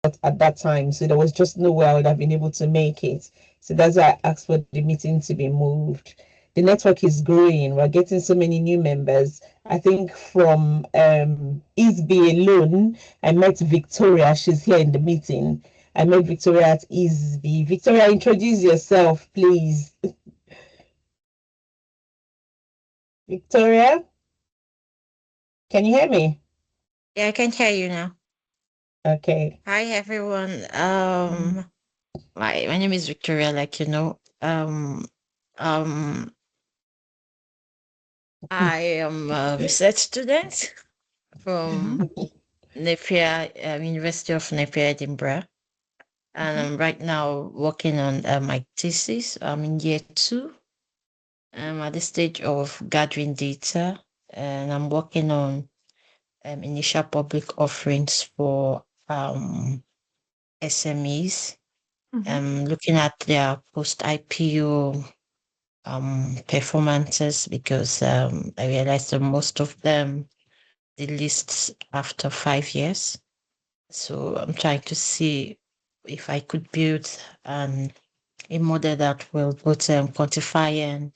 at that time. So there was just no way I would have been able to make it. So that's why I asked for the meeting to be moved. The network is growing. We're getting so many new members. I think from Easby alone, I met Victoria. She's here in the meeting. I met Victoria at Easby. Victoria, introduce yourself, please. Victoria, can you hear me? Yeah, I can hear you now. Okay. Hi everyone. My name is Victoria, like you know. Um I am a research student from Napier, University of Napier, Edinburgh. And I'm right now working on my thesis. I'm in year 2. I'm at the stage of gathering data, and I'm working on initial public offerings for SMEs. Looking at their post IPO performances, because I realized that most of them delists after 5 years. So I'm trying to see if I could build a model that will both quantify and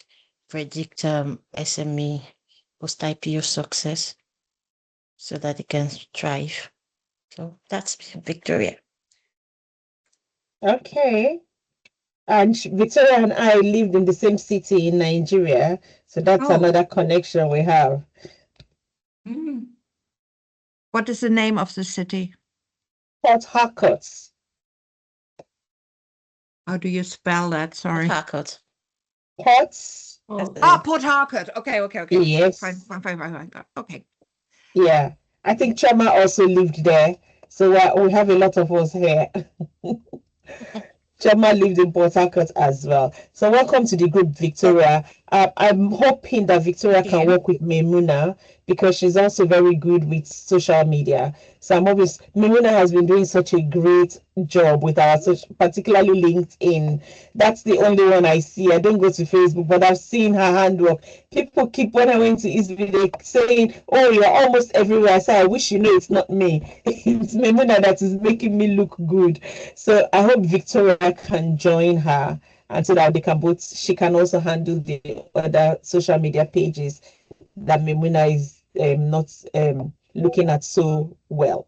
predict SME post IPO success so that it can thrive. So that's Victoria. Okay. And Victoria and I lived in the same city in Nigeria. So that's another connection we have. What is the name of the city? Port Harcourt. How do you spell that? Sorry. Harcourt. Port. Port Harcourt. Okay. Yes. Fine. Okay. Yeah. I think Chama also lived there. So we have a lot of us here. Chama lived in Port Harcourt as well. So welcome to the group, Victoria. I'm hoping that Victoria can work with Memuna because she's also very good with social media. So Memuna has been doing such a great job with our particularly LinkedIn. That's the only one I see. I don't go to Facebook, but I've seen her handwork. People keep, when I went to Eastby, they saying, "Oh, you're almost everywhere." I say, "I wish you know it's not me. It's Memuna that is making me look good." So I hope Victoria can join her, and so that she can also handle the other social media pages that Memuna is not looking at so well.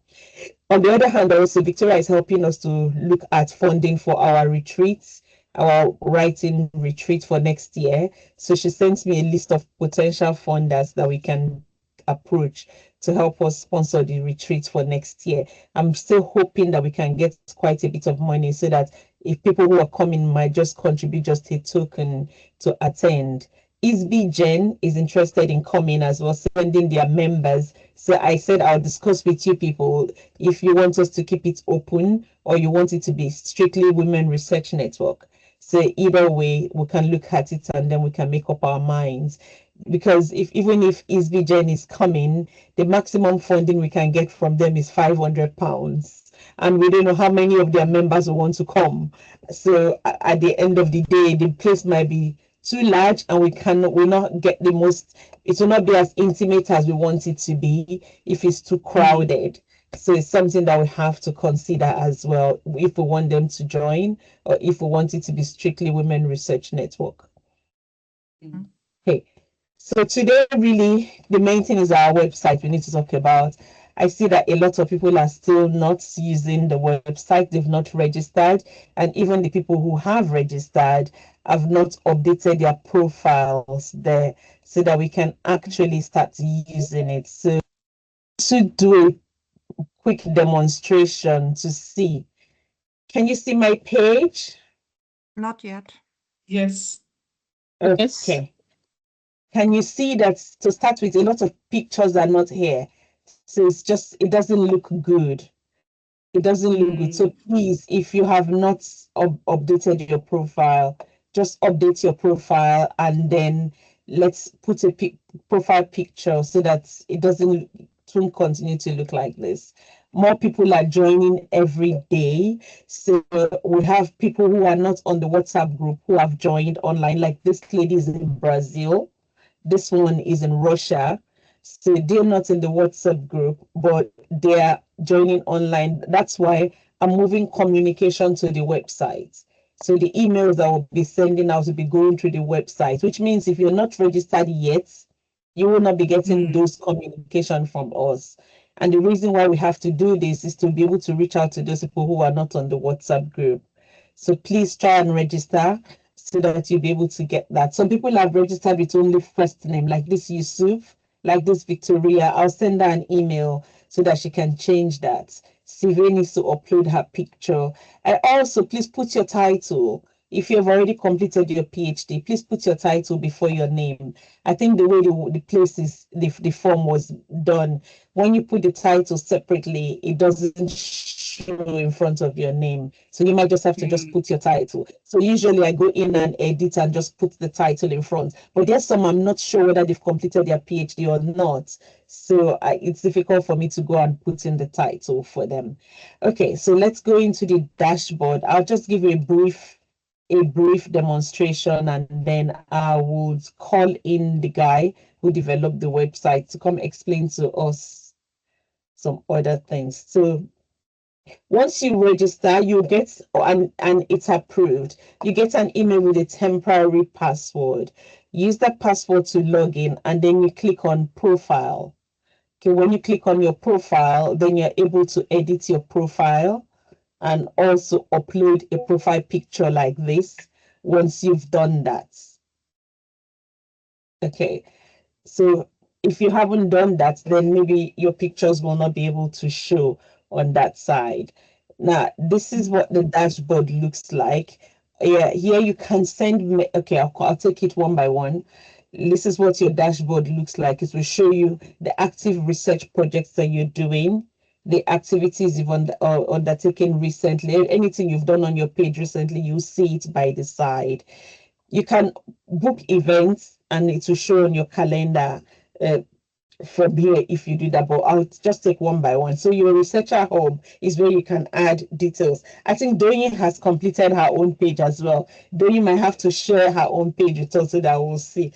On the other hand, also Victoria is helping us to look at funding for our retreats, our writing retreat for next year. So she sends me a list of potential funders that we can approach to help us sponsor the retreat for next year. I'm still hoping that we can get quite a bit of money so that if people who are coming might just contribute just a token to attend. Isby Jen is interested in coming as well, sending their members. So I said I'll discuss with you people if you want us to keep it open or you want it to be strictly Women Research Network. So either way, we can look at it and then we can make up our minds. Because even if Isby is coming, the maximum funding we can get from them is £500. And we don't know how many of their members will want to come. So at the end of the day, the place might be too large and we'll not get the most, it will not be as intimate as we want it to be if it's too crowded. So it's something that we have to consider as well if we want them to join or if we want it to be strictly Women Research Network. Okay. So today, really, the main thing is our website we need to talk about. I see that a lot of people are still not using the website. They've not registered. And even the people who have registered have not updated their profiles there so that we can actually start using it. So to do a quick demonstration to see. Can you see my page? Not yet. Yes. Okay. Yes. Can you see that to start with, a lot of pictures are not here. So it doesn't look good. It doesn't look good. So please, if you have not updated your profile, just update your profile and then let's put a profile picture so that it doesn't continue to look like this. More people are joining every day. So we have people who are not on the WhatsApp group who have joined online, like this lady is in Brazil. This one is in Russia. So they're not in the WhatsApp group, but they're joining online. That's why I'm moving communication to the website. So the emails that will be sending out will be going through the website, which means if you're not registered yet, you will not be getting those communication from us. And the reason why we have to do this is to be able to reach out to those people who are not on the WhatsApp group. So please try and register so that you'll be able to get that. Some people have registered with only first name, like this Yusuf, like this Victoria. I'll send her an email so that she can change that. Sive needs to upload her picture. And also, please put your title. If you've already completed your PhD, please put your title before your name. I think the way the place is, the form was done, when you put the title separately, it doesn't show in front of your name. So you might just have to just put your title. So usually I go in and edit and just put the title in front. But there's some I'm not sure whether they've completed their PhD or not. So it's difficult for me to go and put in the title for them. Okay, so let's go into the dashboard. I'll just give you a brief demonstration, and then I would call in the guy who developed the website to come explain to us some other things. So once you register, you get, and it's approved, you get an email with a temporary password. Use that password to log in, and then you click on profile. Okay, when you click on your profile, then you're able to edit your profile and also upload a profile picture like this once you've done that. Okay, so if you haven't done that, then maybe your pictures will not be able to show on that side. Now, this is what the dashboard looks like. Yeah, here you can send me, okay, I'll take it one by one. This is what your dashboard looks like. It will show you the active research projects that you're doing, the activities you've undertaken recently, anything you've done on your page recently, you'll see it by the side. You can book events and it will show on your calendar from here if you do that, but I'll just take one by one. So your researcher hub is where you can add details. I think Doyin has completed her own page as well. Doyin might have to share her own page with us so that we'll see.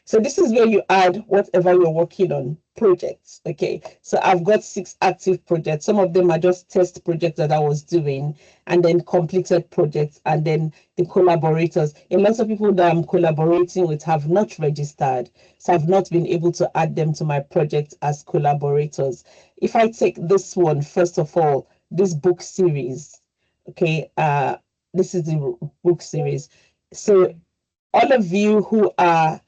So this is where you add whatever you're working on, projects. Okay, so I've got 6 active projects. Some of them are just test projects that I was doing, and then completed projects, and then the collaborators. A lot of people that I'm collaborating with have not registered, so I've not been able to add them to my project as collaborators. If I take this one, first of all, this book series, okay, this is the book series. So all of you who are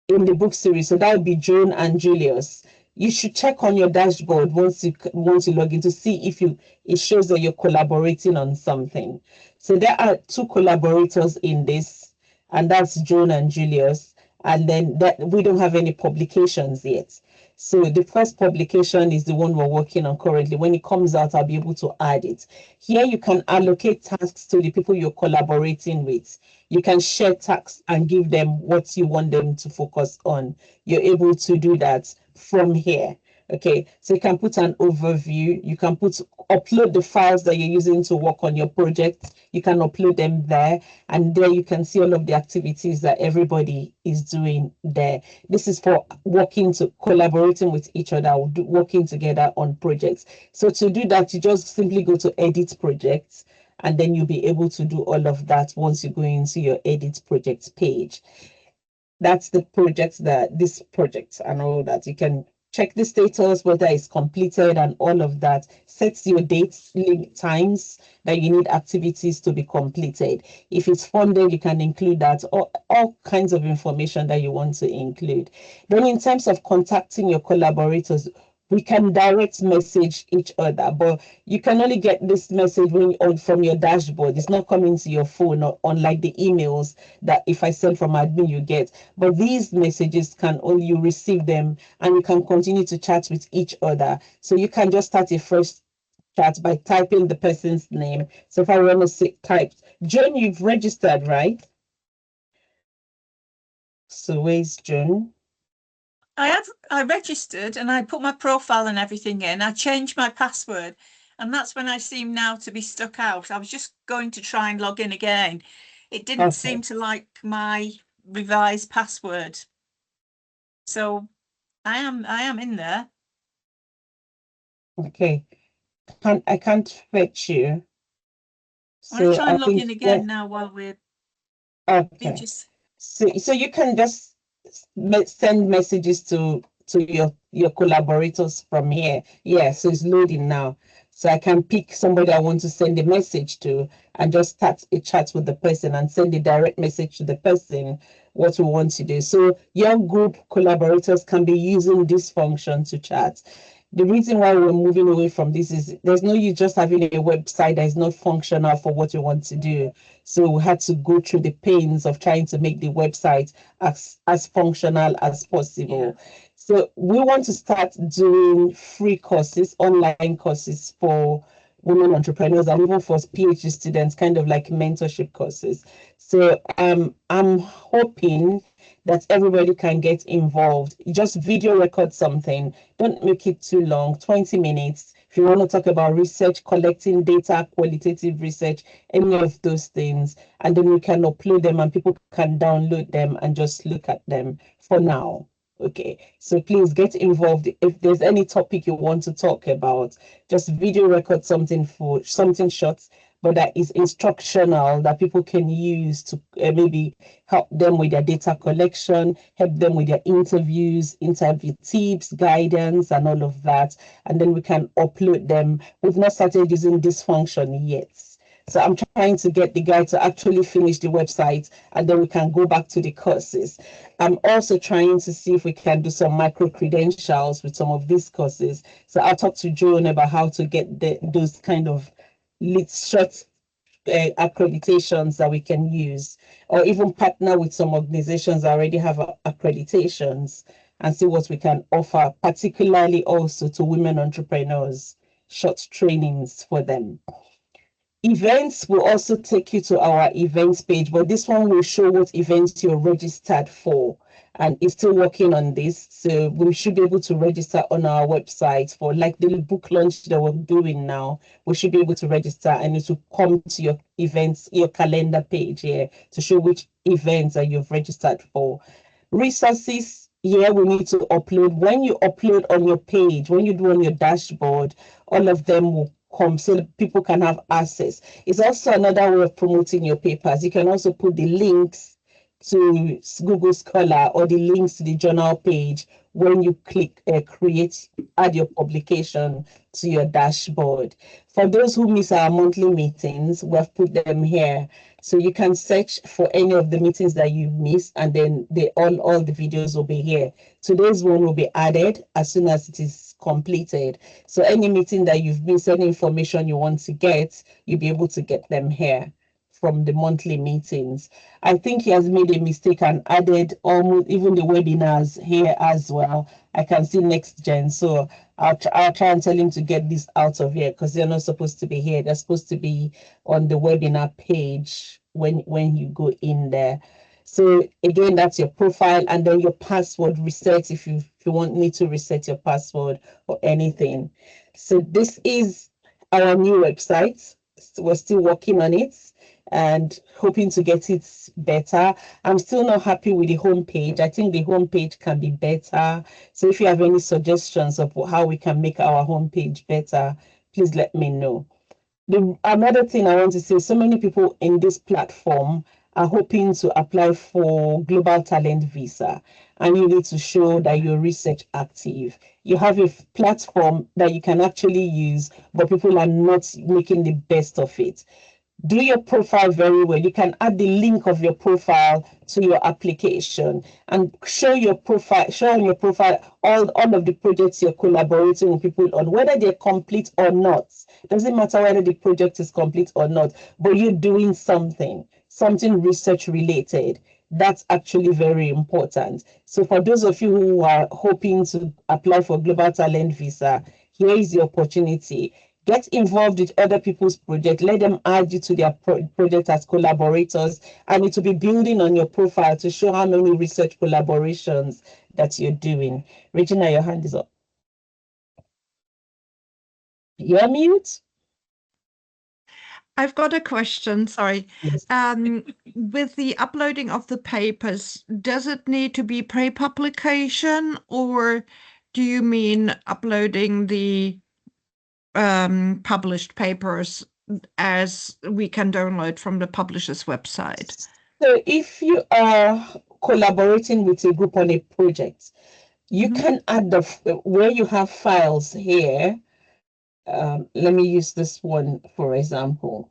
in the book series, so that would be Joan and Julius, you should check on your dashboard once you log in to see if it shows that you're collaborating on something. So there are 2 collaborators in this, and that's Joan and Julius, and then that we don't have any publications yet. So the first publication is the one we're working on currently. When it comes out, I'll be able to add it. Here you can allocate tasks to the people you're collaborating with. You can share tasks and give them what you want them to focus on. You're able to do that from here. Okay, so you can put an overview, you can upload the files that you're using to work on your project, you can upload them there, and there you can see all of the activities that everybody is doing there. This is for collaborating with each other, working together on projects. So to do that, you just simply go to edit projects, and then you'll be able to do all of that once you go into your edit projects page. That's the projects this project and all that. You can check the status, whether it's completed and all of that. Sets your dates, times that you need activities to be completed. If it's funded, you can include that, or all kinds of information that you want to include. Then in terms of contacting your collaborators, we can direct message each other, but you can only get this message from your dashboard. It's not coming to your phone, or unlike the emails that if I send from admin you get. But these messages can only you receive them, and you can continue to chat with each other. So you can just start a first chat by typing the person's name. So if I want to type, Joan, you've registered, right? So where's Joan? I registered and I put my profile and everything in. I changed my password, and that's when I seem now to be stuck out. I was just going to try and log in again. It didn't seem to like my revised password. So I am in there. Okay. can't fetch you. I'll try and log think in again now while we're okay. just So you can just send messages to your collaborators from here. Yeah, so it's loading now. So I can pick somebody I want to send a message to and just start a chat with the person and send a direct message to the person what we want to do. So your group collaborators can be using this function to chat. The reason why we're moving away from this is there's no use just having a website that is not functional for what you want to do. So we had to go through the pains of trying to make the website as functional as possible. Yeah. So we want to start doing free courses, online courses for women entrepreneurs and even for PhD students, kind of like mentorship courses. So I'm hoping that everybody can get involved. Just video record something. Don't make it too long, 20 minutes. If you want to talk about research, collecting data, qualitative research, any of those things, and then we can upload them and people can download them and just look at them for now. Okay, so please get involved. If there's any topic you want to talk about, just video record something for something short, but that is instructional that people can use to maybe help them with their data collection, help them with their interviews, interview tips, guidance, and all of that. And then we can upload them. We've not started using this function yet. So I'm trying to get the guy to actually finish the website and then we can go back to the courses. I'm also trying to see if we can do some micro credentials with some of these courses. So I'll talk to Joan about how to get those kind of short accreditations that we can use, or even partner with some organizations that already have accreditations and see what we can offer, particularly also to women entrepreneurs, short trainings for them. Events will also take you to our events page, but this one will show what events you're registered for. And it's still working on this. So we should be able to register on our website for like the book launch that we're doing now. We should be able to register and it will come to your events, your calendar page here to show which events that you've registered for. Resources, here we need to upload. When you upload on your page, when you do on your dashboard, all of them will come so people can have access. It's also another way of promoting your papers. You can also put the links to Google Scholar or the links to the journal page when you click add your publication to your dashboard. For those who miss our monthly meetings, we've put them here. So you can search for any of the meetings that you missed and then all the videos will be here. Today's one will be added as soon as it is completed. So any meeting that you've missed, any information you want to get, you'll be able to get them here from the monthly meetings. I think he has made a mistake and added almost even the webinars here as well. I can see Next Gen. So I'll try and tell him to get this out of here because they're not supposed to be here. They're supposed to be on the webinar page when you go in there. So again, that's your profile and then your password reset if you want me to reset your password or anything. So this is our new website. We're still working on it and hoping to get it better. I'm still not happy with the homepage. I think the homepage can be better. So if you have any suggestions of how we can make our homepage better, please let me know. Another thing I want to say, so many people in this platform are hoping to apply for Global Talent Visa, and you need to show that you're research active. You have a platform that you can actually use, but people are not making the best of it. Do your profile very well. You can add the link of your profile to your application and show your profile, show on your profile all of the projects you're collaborating with people on, whether they're complete or not. Doesn't matter whether the project is complete or not, but you're doing something research related. That's actually very important. So for those of you who are hoping to apply for Global Talent Visa, here is the opportunity. Get involved with other people's projects. Let them add you to their project as collaborators, and it will be building on your profile to show how many research collaborations that you're doing. Regina, your hand is up. You're mute. I've got a question, sorry. Yes. With the uploading of the papers, does it need to be pre-publication or do you mean uploading the published papers as we can download from the publisher's website? So if you are collaborating with a group on a project, you can add where you have files here. Let me use this one, for example.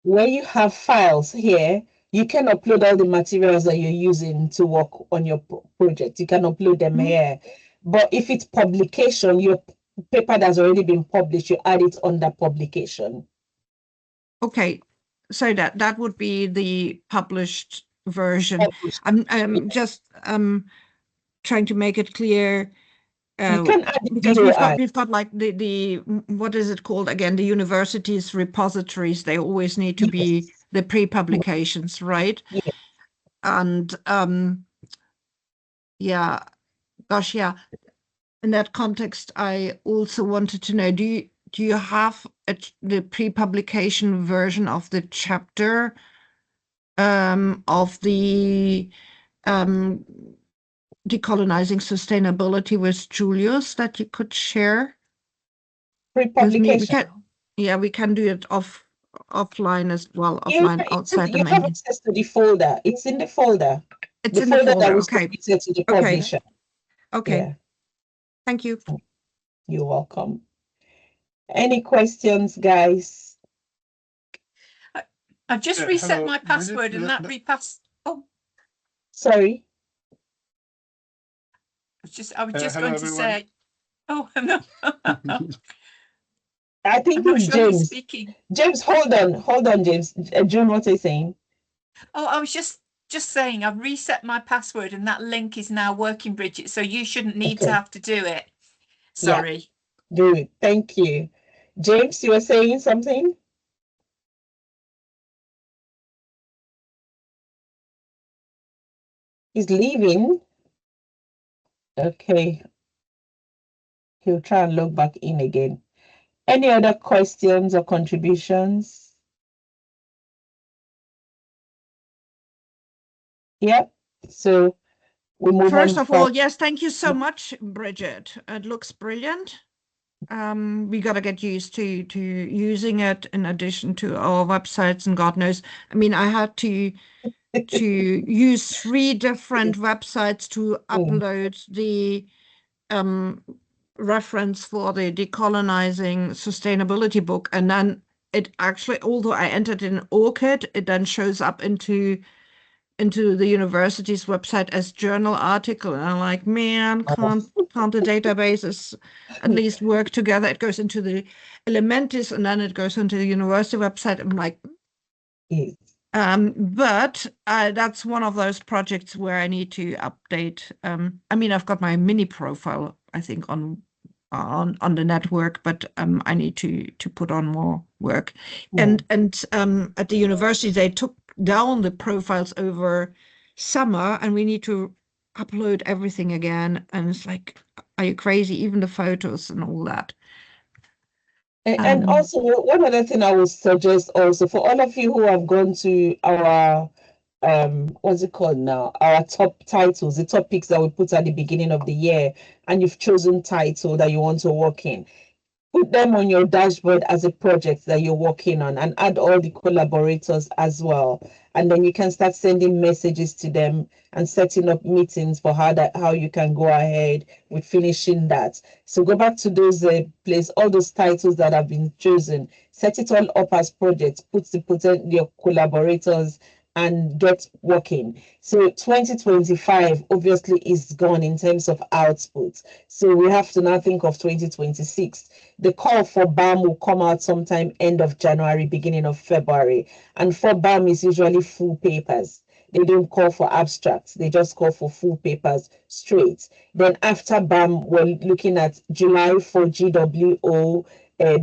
Where you have files here, you can upload all the materials that you're using to work on your project. You can upload them here. But if it's publication, your paper that's already been published, you add it under publication. Okay, so that would be the published version. I'm just trying to make it clear. You can add the Because DOI. we've got like the what is it called again? The university's repositories. They always need to be the pre-publications, right? Yeah. And yeah, gosh, yeah. In that context, I also wanted to know: do you have the pre-publication version of the chapter of the decolonizing sustainability with Julius that you could share with me? We can do it offline as well, offline outside the main. You have access to the folder. It's in the folder. It's in the folder that was okay. submitted to the publisher. Okay. Yeah. Thank you. You're welcome. Any questions, guys? I've just reset my password and that repassed. Oh, sorry. I was just going to say. Oh no. I think it's James. Speaking. James, hold on, James. June, what are you saying? Oh, I was just saying I've reset my password and that link is now working, Bridget. So you shouldn't need to have to do it. Sorry. Yeah, do it. Thank you. James, you were saying something? He's leaving. Okay. He'll try and log back in again. Any other questions or contributions? Yep. So we move First on of all, yes, thank you so much, Bridget. It looks brilliant. We got to get used to using it in addition to our websites and God knows. I mean, I had to use 3 different websites to upload the reference for the decolonizing sustainability book, and then it actually, although I entered in ORCID, it then shows up into the university's website as journal article, and I'm like, man, can't the databases at least work together? It goes into the Elementis and then it goes into the university website. I'm like, but that's one of those projects where I need to update. I mean, I've got my mini profile, I think, on the network, but I need to put on more work. And at the university, they took down the profiles over summer, and we need to upload everything again. And it's like, are you crazy? Even the photos and all that. And also, one other thing I would suggest also for all of you who have gone to our what's it called now, our top titles, the topics that we put at the beginning of the year, and you've chosen title that you want to work in, put them on your dashboard as a project that you're working on, and add all the collaborators as well. And then you can start sending messages to them and setting up meetings for how you can go ahead with finishing that. So go back to those place, all those titles that have been chosen, set it all up as projects, put your collaborators and get working. So 2025 obviously is gone in terms of output. So we have to now think of 2026. The call for BAM will come out sometime end of January, beginning of February. And for BAM is usually full papers. They don't call for abstracts. They just call for full papers straight. Then after BAM, we're looking at July for GWO,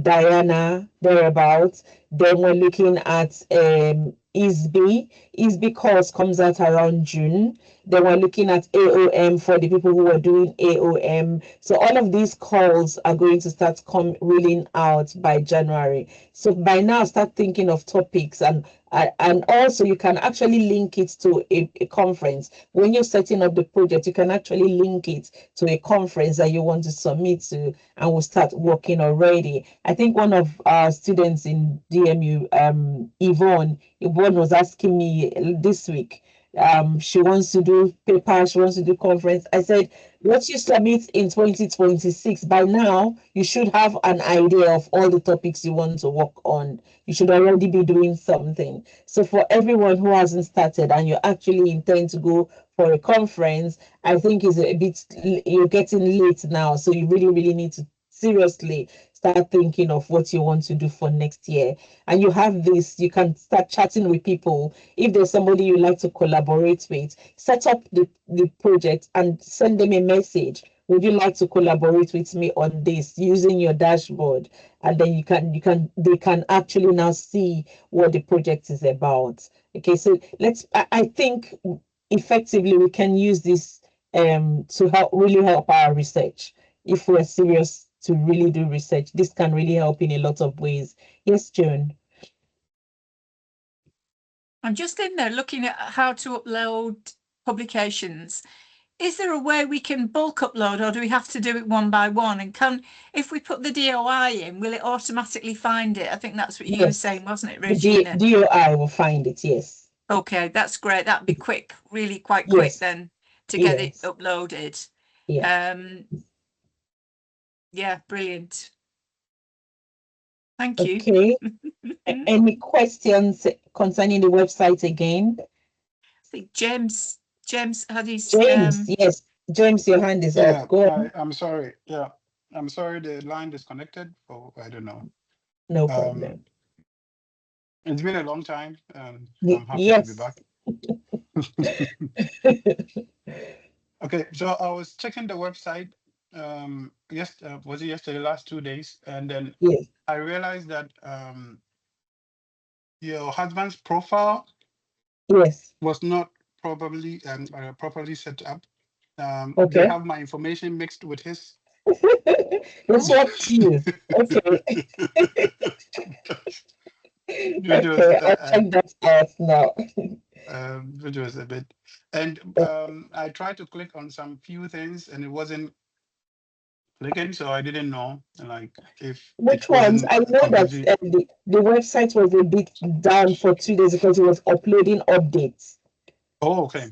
Diana, thereabouts. Then we're looking at ISB. ISB course comes out around June. Then we're looking at AOM for the people who are doing AOM. So all of these calls are going to start rolling out by January. So by now, start thinking of topics, and also you can actually link it to a conference. When you're setting up the project, you can actually link it to a conference that you want to submit to, and we'll start working already. I think one of our students in DMU, Yvonne was asking me this week. She wants to do paper, she wants to do conference. I said, what you submit in 2026, by now you should have an idea of all the topics you want to work on. You should already be doing something. So for everyone who hasn't started and you actually intend to go for a conference, I think is a bit, you're getting late now. So you really, really need to seriously start thinking of what you want to do for next year. And you have this, you can start chatting with people. If there's somebody you like to collaborate with, set up the project and send them a message. Would you like to collaborate with me on this, using your dashboard? And then they can actually now see what the project is about. Okay, so I think effectively we can use this to really help our research. If we're serious to really do research, this can really help in a lot of ways. Yes, Joan. I'm just in there looking at how to upload publications. Is there a way we can bulk upload, or do we have to do it one by one? And if we put the DOI in, will it automatically find it? I think that's what you were saying, wasn't it, Regina? The DOI will find it, yes. Okay, that's great. That'd be quick, really quite quick then to get it uploaded. Yeah. Yeah, brilliant. Thank you. Okay. Any questions concerning the website again? I think James had his yes. James, your hand is up. Go on. I'm sorry. Yeah. I'm sorry the line disconnected. I don't know. No problem. It's been a long time. I'm happy to be back. Okay, so I was checking the website was it yesterday, last 2 days, and then I realized that your husband's profile was not properly set up. They have my information mixed with his. It's what you. Okay. I'll check that out now. Which was a bit, and I tried to click on some few things and it wasn't clicking, so I didn't know if which ones. I know that the website was a bit down for 2 days because it was uploading updates. Oh, okay.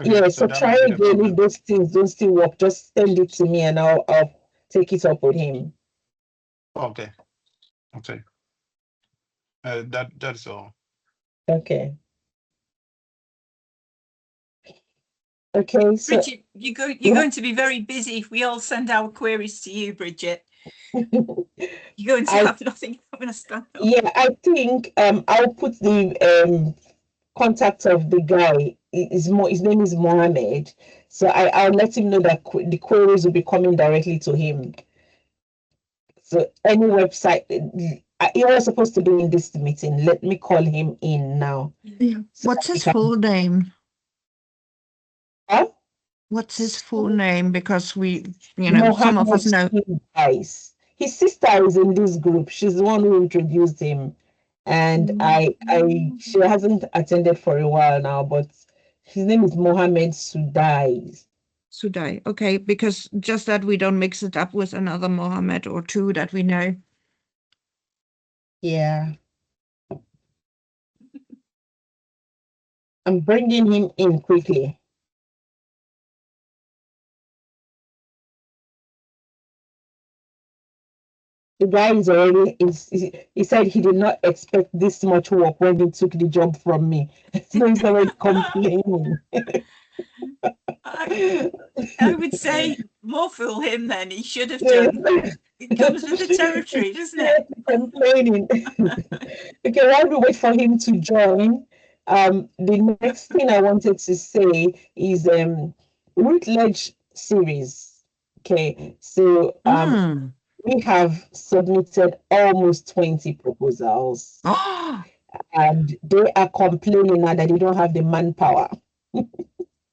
Yeah, so try again. If those things don't still work, just send it to me and I'll take it up with him. Okay. That's all. Okay. Okay, so Bridget, you're going to be very busy if we all send our queries to you, Bridget. You're going to have nothing having a stand up. Yeah, I think I'll put the contact of the guy. His name is Mohammed. So I'll let him know that the queries will be coming directly to him. So any website, he was supposed to be in this meeting. Let me call him in now. Yeah. So what's his full name? Huh? What's his full name? Because some of us know. His sister is in this group. She's the one who introduced him. And she hasn't attended for a while now, but his name is Mohammed Sudai. Sudai, okay, because just that we don't mix it up with another Mohammed or two that we know. Yeah. I'm bringing him in quickly. The guy is already, he said he did not expect this much work when he took the job from me. So he's already complaining. I would say more fool him then. He should have done. It comes with the territory, doesn't it? Complaining. Okay, while we wait for him to join, the next thing I wanted to say is Routledge series. Okay, so we have submitted almost 20 proposals, Oh, and they are complaining now that they don't have the manpower.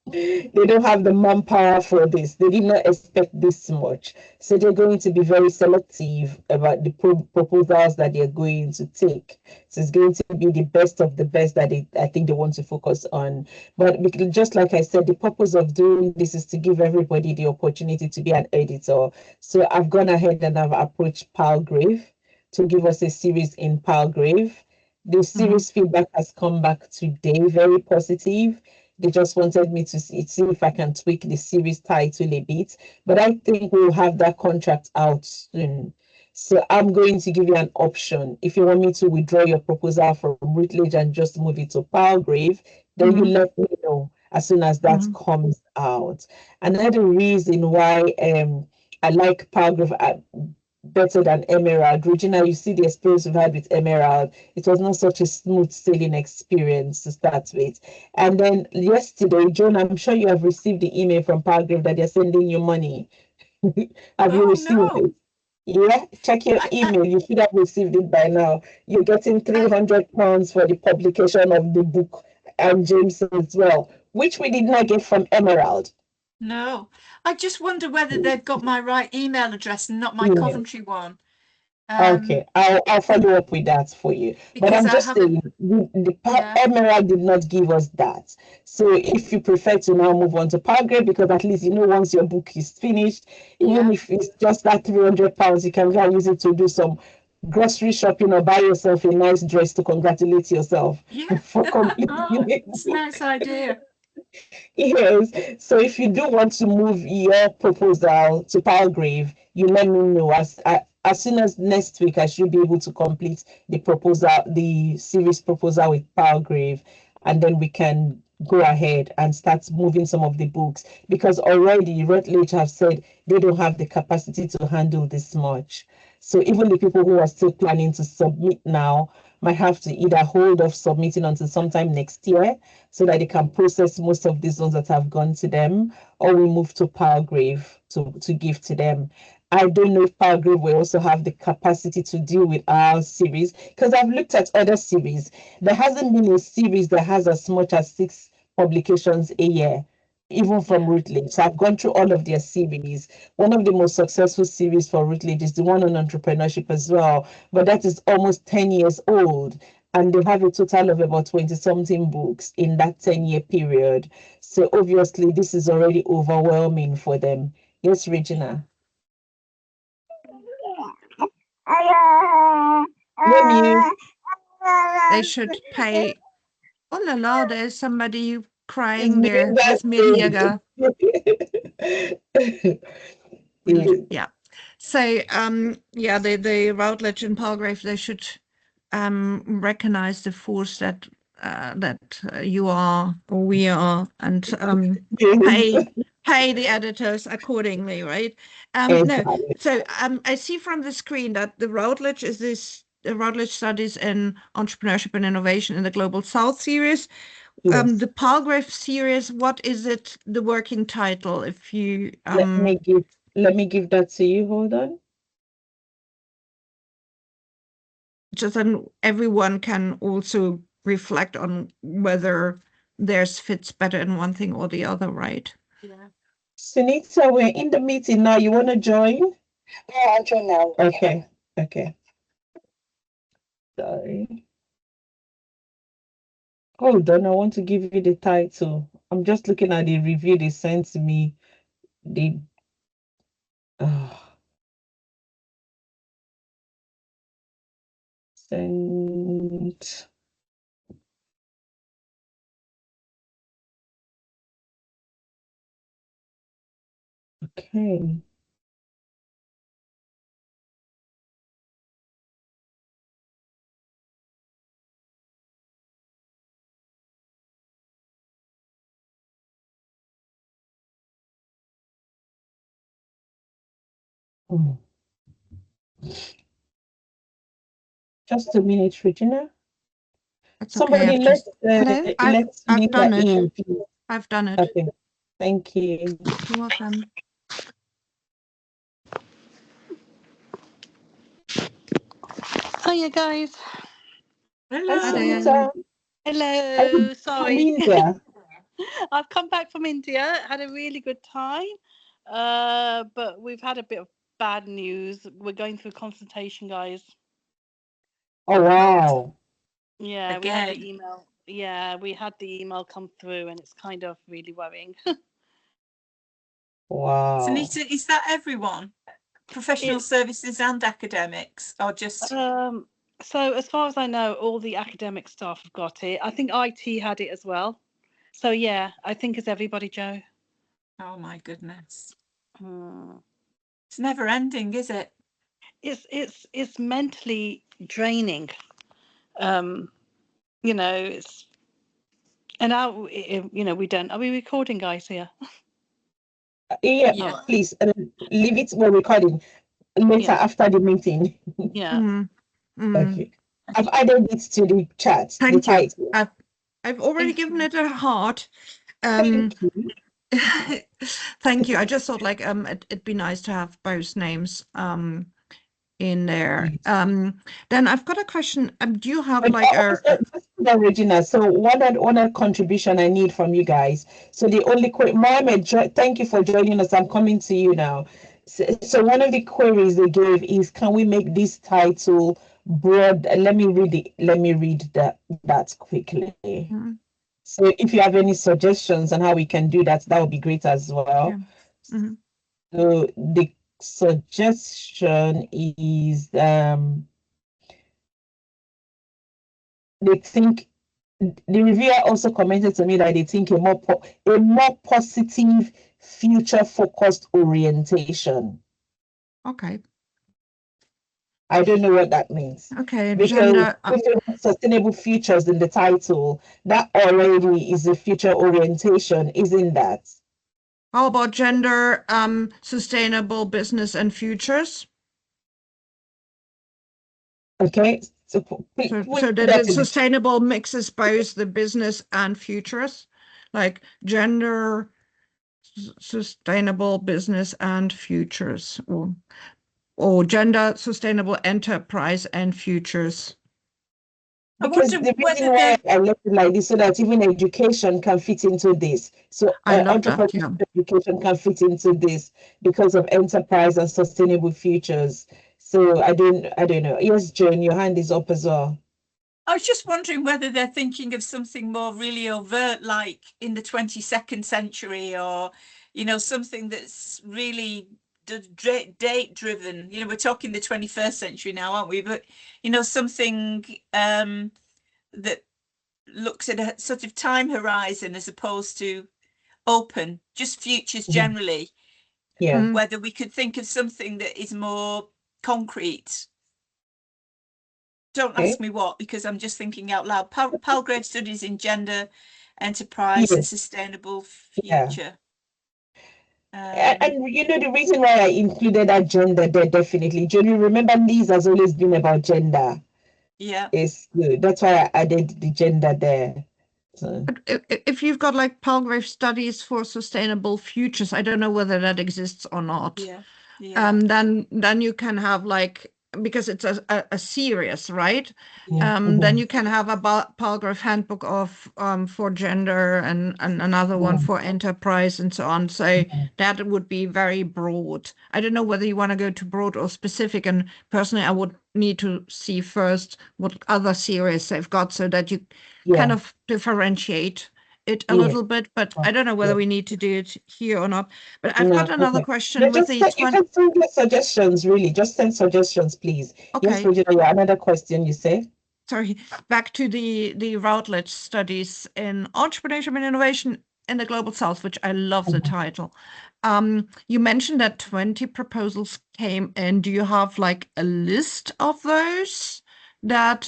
They don't have the manpower for this. They did not expect this much. So they're going to be very selective about the proposals that they're going to take. So it's going to be the best of the best that I think they want to focus on. But just like I said, the purpose of doing this is to give everybody the opportunity to be an editor. So I've gone ahead and I've approached Palgrave to give us a series in Palgrave. The series feedback has come back today, very positive. They just wanted me to see if I can tweak the series title a bit, but I think we'll have that contract out soon. So I'm going to give you an option. If you want me to withdraw your proposal from Routledge and just move it to Palgrave, then you let me know as soon as that comes out. Another reason why I like Palgrave better than Emerald. Regina, you see the experience we've had with Emerald. It was not such a smooth sailing experience to start with. And then yesterday, Joan, I'm sure you have received the email from Palgrave that they're sending you money. Have you received it? Yeah, check your email. You should have received it by now. You're getting £300 for the publication of the book, and James as well, which we did not get from Emerald. No, I just wonder whether they've got my right email address and not my Coventry one. Okay, I'll follow up with that for you. But I'm just saying, Emerald did not give us that. So if you prefer to now move on to Palgrave, because at least once your book is finished, even if it's just that £300, you can go and use it to do some grocery shopping or buy yourself a nice dress to congratulate yourself for completing it. It's a nice idea. Yes. So if you do want to move your proposal to Palgrave, you let me know. As soon as next week, I should be able to complete the series proposal with Palgrave, and then we can go ahead and start moving some of the books, because already Routledge have said they don't have the capacity to handle this much. So even the people who are still planning to submit now might have to either hold off submitting until sometime next year so that they can process most of these ones that have gone to them, or we move to Palgrave to give to them. I don't know if Palgrave will also have the capacity to deal with our series, because I've looked at other series. There hasn't been a series that has as much as 6 publications a year, even from Routledge. So I've gone through all of their series. One of the most successful series for Routledge is the one on entrepreneurship as well, but that is almost 10 years old. And they have a total of about 20-something books in that 10-year period. So obviously, this is already overwhelming for them. Yes, Regina? They should pay. Oh la la, there's somebody crying there with Miriaga. Yeah. So the Routledge and Palgrave, they should recognize the force that you are, or we are, and pay the editors accordingly, right? No, so I see from the screen that the Routledge the Routledge Studies in Entrepreneurship and Innovation in the Global South series. The Palgrave series, what is it, the working title? If you let me give that to you. Hold on. Just then everyone can also reflect on whether theirs fits better in one thing or the other, right? Yeah. Sunita, we're in the meeting now. You want to join? Yeah, I'll join now. Okay. Sorry. Hold on, I want to give you the title. I'm just looking at the review they sent to me. Sent. Okay. Just a minute, Regina. That's Somebody okay. I've done it. in. I've done it. Okay. Thank you. You're welcome. Hiya, guys. Hello. Hi, Diane. Sunita. Hello. From Sorry. India. I've come back from India, had a really good time. But we've had a bit of bad news. We're going through consultation, guys. Oh, wow. Yeah, we had Again. the email. Yeah, we had the email come through, and it's kind of really worrying. Wow. Sunita, is that everyone? Professional It's- services and academics, or just? So as far as I know, all the academic staff have got it. I think IT had it as well. So yeah, I think it's everybody, Joe. Oh my goodness. Hmm. It's never ending, is it? It's mentally draining. You know, it's and now you know we don't. Are we recording, guys? Here. Yeah, Yeah. please leave it. We're recording later Yeah. after the meeting. Yeah. Mm, mm. Okay. I've added it to the chat. The Thank you. title. I've already Thank given you. it a heart. Thank you. Thank you. I just thought like it'd be nice to have both names in there. Yes. Then I've got a question. Do you have But like also, just Regina, so one contribution I need from you guys. So the only Mohammed, thank you for joining us. I'm coming to you now. So one of the queries they gave is, can we make this title broad? Let me read that quickly. Mhm. So if you have any suggestions on how we can do that, that would be great as well. Yeah. Mhm. So the suggestion is they think the reviewer also commented to me that they think a more positive future focused orientation. Okay. I don't know what that means. Okay. Because Gender. if you have sustainable futures in the title, that already is a future orientation, isn't that? How about gender, sustainable business and futures? Okay. So So put that that the in the sustainable mixes both the business and futures, like gender, sustainable business and futures, or gender, sustainable enterprise and futures. I Because wonder the reason whether why they. I left it like this, so that even education can fit into this. So I love that. Yeah. entrepreneurship education can fit into this because of enterprise and sustainable futures. So I don't know. Yes, Joan, your hand is up as well. I was just wondering whether they're thinking of something more really overt, like in the 22nd century, or, you know, something that's really date driven. You know, we're talking the 21st century now, aren't we? But, you know, something that looks at a sort of time horizon as opposed to open, just futures generally. Yeah. Mm. Whether we could think of something that is more concrete. Don't Okay. ask me what, because I'm just thinking out loud. Palgrave studies in gender, enterprise, and Yes. sustainable Yeah. future. And you know the reason why I included that gender there, definitely. Joan, you remember Liz has always been about gender. Yeah. It's good. That's why I added the gender there. So. But if you've got like Palgrave studies for sustainable futures, I don't know whether that exists or not. Yeah. Yeah. Then you can have like, because it's a series, right? Yeah. Then you can have a Palgrave handbook of for gender and another one for enterprise and so on. So that would be very broad. I don't know whether you want to go to broad or specific. And personally, I would need to see first what other series they've got so that you kind of differentiate it a little bit, but I don't know whether we need to do it here or not. But I've got another question with the you can send your suggestions, really. Just send suggestions, please. Okay. Yes, Regina, another question you say? Sorry, back to the Routledge studies in entrepreneurship and innovation in the Global South, which I love the title. You mentioned that 20 proposals came in. Do you have like a list of those that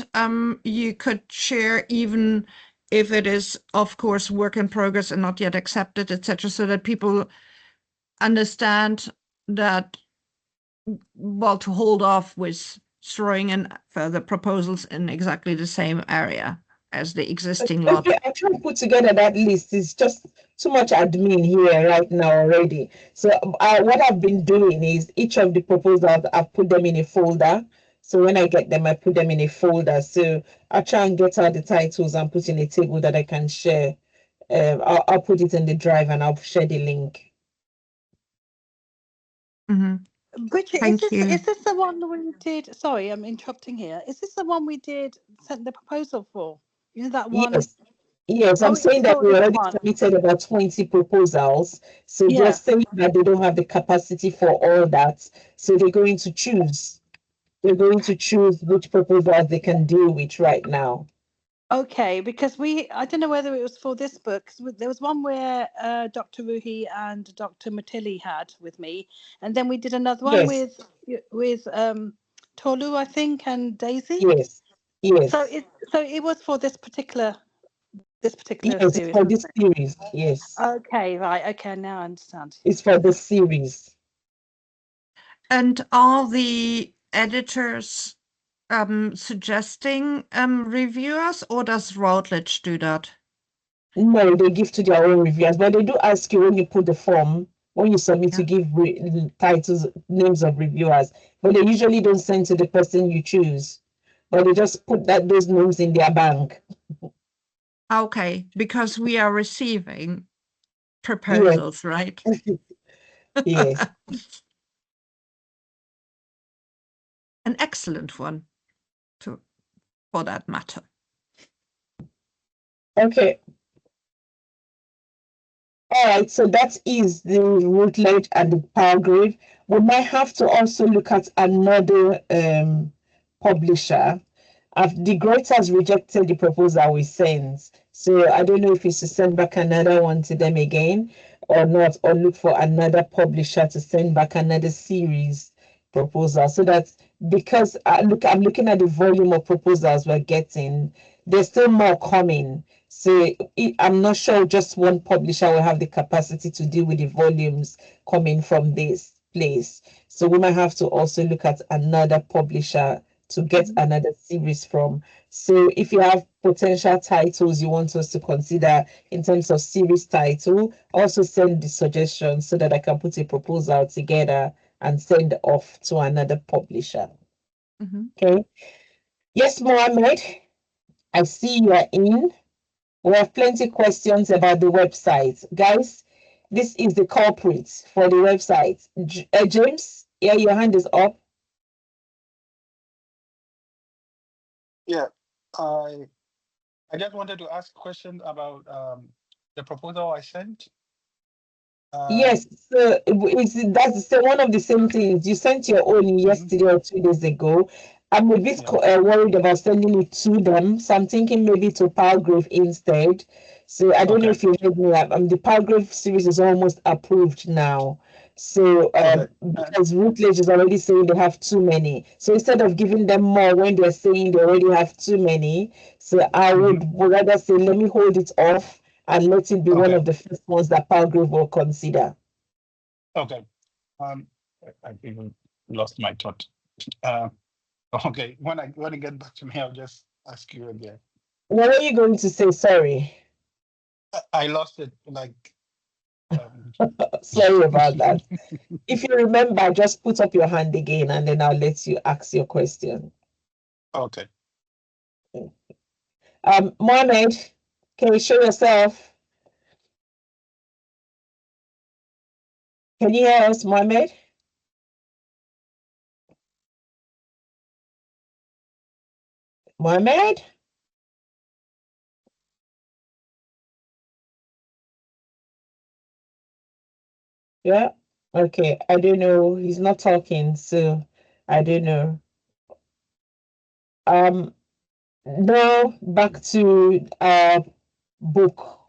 you could share, even if it is, of course, work in progress and not yet accepted, etc., so that people understand that, well, to hold off with throwing in further proposals in exactly the same area as the existing lot? I try to put together that list. It's just too much admin here right now already. So what I've been doing is each of the proposals, I've put them in a folder. So when I get them, I put them in a folder. So I'll try and get out the titles and put in a table that I can share. I'll put it in the drive and I'll share the link. Bridget, Thank is you. this the one that we did? Sorry, I'm interrupting here. Is this the one we sent the proposal for? You know that one? Yes. Yes, I'm Oh, saying it's that for we this already one. submitted about 20 proposals. So they're Yeah. saying that they don't have the capacity for all that. So they're going to choose. They're going to choose which proposals they can deal with right now. Okay, because I don't know whether it was for this book. 'Cause there was one where Dr. Ruhi and Dr. Matili had with me, and then we did another one Yes. with Tolu, I think, and Daisy. Yes. Yes. So it was for this particular Yes, series. for this series. Yes. Okay, right. Okay, now I understand. It's for the series. And are the editors suggesting reviewers, or does Routledge do that? No, they give to their own reviewers, but they do ask you when you put the form, when you submit to give titles, names of reviewers, but they usually don't send to the person you choose, but they just put those names in their bank. Okay, because we are receiving proposals, right? Yes. An excellent one, for that matter. Okay. All right, so that is the Routledge and the Palgrave. We might have to also look at another publisher. The Great has rejected the proposal we sent. So I don't know if it's to send back another one to them again or not, or look for another publisher to send back another series proposal. So that because I'm looking at the volume of proposals we're getting, there's still more coming. So I'm not sure just one publisher will have the capacity to deal with the volumes coming from this place. So we might have to also look at another publisher to get another series from. So if you have potential titles you want us to consider in terms of series title, also send the suggestions so that I can put a proposal together and send off to another publisher. Okay. Yes, Mohammed, I see you are in. We have plenty of questions about the website. Guys, this is the culprit for the website. James, yeah, your hand is up. Yeah, I just wanted to ask a question about the proposal I sent. Yes, so that's one of the same things. You sent your own yesterday or 2 days ago. I'm a bit worried about sending it to them, so I'm thinking maybe to Palgrave instead. So I don't know if you heard me. The Palgrave series is almost approved now. So because Routledge is already saying they have too many. So instead of giving them more when they're saying they already have too many, so I would rather say let me hold it off and let it be one of the first ones that Palgrave will consider. Okay. I even lost my thought. Okay, when you get back to me, I'll just ask you again. What are you going to say? Sorry. I lost it. Sorry about that. If you remember, just put up your hand again and then I'll let you ask your question. Okay. Mohammed, can you show yourself? Can you hear us, Mohammed? Mohammed? Yeah. Okay. I don't know. He's not talking, so I don't know. Now back to our book.